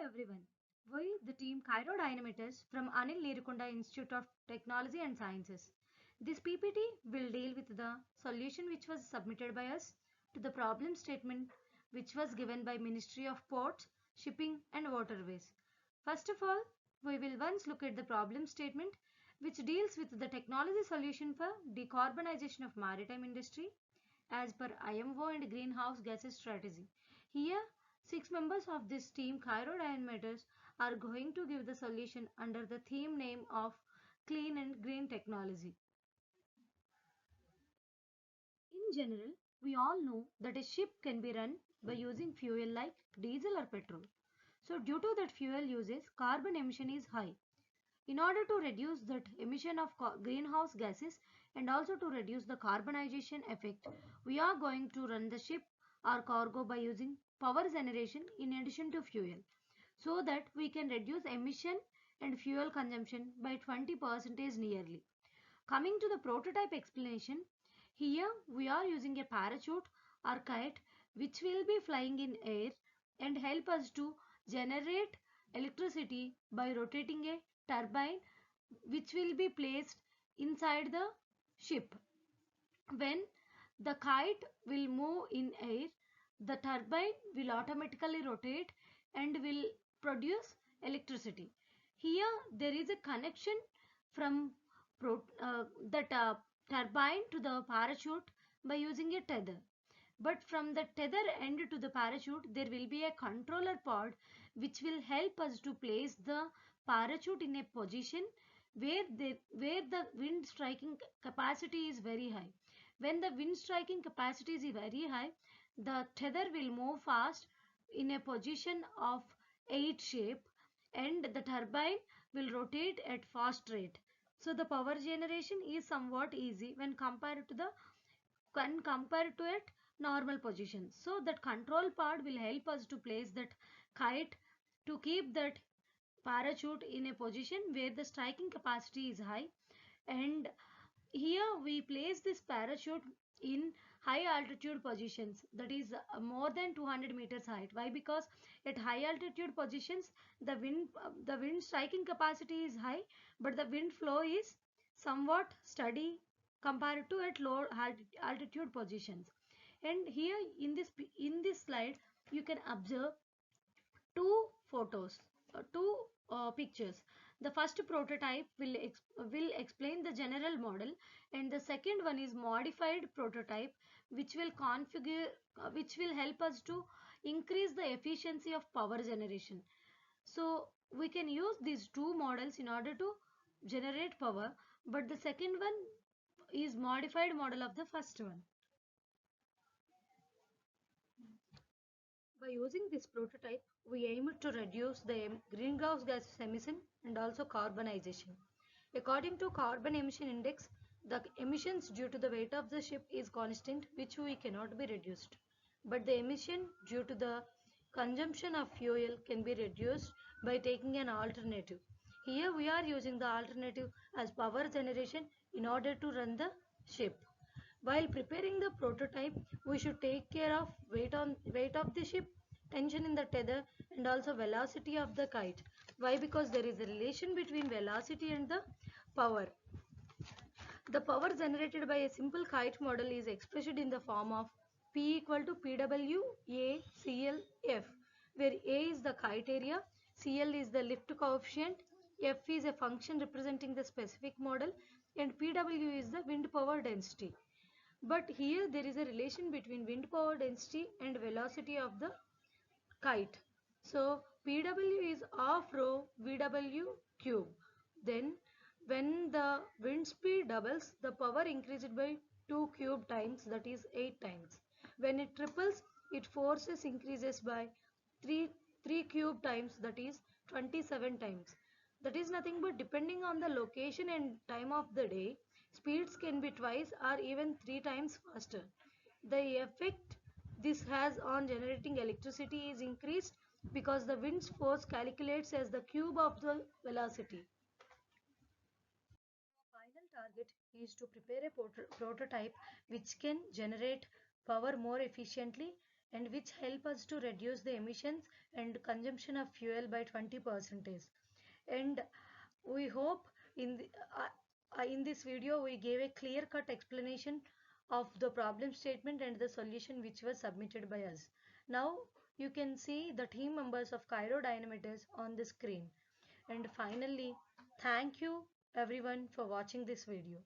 everyone. We, the team Kyrodynamators from Anil Neerukonda Institute of Technology and Sciences. This PPT will deal with the solution which was submitted by us to the problem statement which was given by Ministry of Ports, Shipping and Waterways. First of all, we will once look at the problem statement which deals with the technology solution for decarbonization of maritime industry as per IMO and greenhouse gases strategy. Here, 6 members of this team Kyrodynamators are going to give the solution under the theme name of Clean and Green Technology. In general, we all know that a ship can be run by using fuel like diesel or petrol. So due to that fuel usage, carbon emission is high. In order to reduce that emission of greenhouse gases and also to reduce the carbonization effect, we are going to run the ship or cargo by using power generation in addition to fuel, so that we can reduce emission and fuel consumption by 20% nearly. Coming to the prototype explanation, here we are using a parachute or kite which will be flying in air and help us to generate electricity by rotating a turbine which will be placed inside the ship. When the kite will move in air, the turbine will automatically rotate and will produce electricity. Here there is a connection from that turbine to the parachute by using a tether. But from the tether end to the parachute, there will be a controller pod which will help us to place the parachute in a position where the wind striking capacity is very high. When the wind striking capacity is very high, the tether will move fast in a position of 8 shape and the turbine will rotate at fast rate. So the power generation is somewhat easy when compared to it normal position. So that control part will help us to place that kite to keep that parachute in a position where the striking capacity is high, and here we place this parachute in high altitude positions, that is more than 200 meters height. Why? Because at high altitude positions the wind striking capacity is high but the wind flow is somewhat steady compared to at low altitude positions. And here in this slide you can observe two photos, two pictures. The first prototype will explain the general model, and the second one is modified prototype, which will which will help us to increase the efficiency of power generation. So we can use these two models in order to generate power, but the second one is modified model of the first one. By using this prototype, we aim to reduce the greenhouse gas emission and also carbonization. According to carbon emission index, the emissions due to the weight of the ship is constant, which we cannot be reduced. But the emission due to the consumption of fuel can be reduced by taking an alternative. Here we are using the alternative as power generation in order to run the ship. While preparing the prototype, we should take care of weight of the ship, tension in the tether, and also velocity of the kite. Why? Because there is a relation between velocity and the power. The power generated by a simple kite model is expressed in the form of P equal to PWACLF, where A is the kite area, CL is the lift coefficient, F is a function representing the specific model, and PW is the wind power density. But here there is a relation between wind power density and velocity of the kite. So PW is half rho VW cube. Then when the wind speed doubles, the power increased by 2 cube times, that is 8 times. When it triples, its forces increases by 3 cube times, that is 27 times. That is nothing but depending on the location and time of the day, speeds can be twice or even 3 times faster. The effect this has on generating electricity is increased because the wind's force calculates as the cube of the velocity. Our final target is to prepare a prototype which can generate power more efficiently and which help us to reduce the emissions and consumption of fuel by 20%. And we hope in this video we gave a clear-cut explanation of the problem statement and the solution which was submitted by us. Now you can see the team members of Kyrodynamators on the screen. And finally, thank you everyone for watching this video.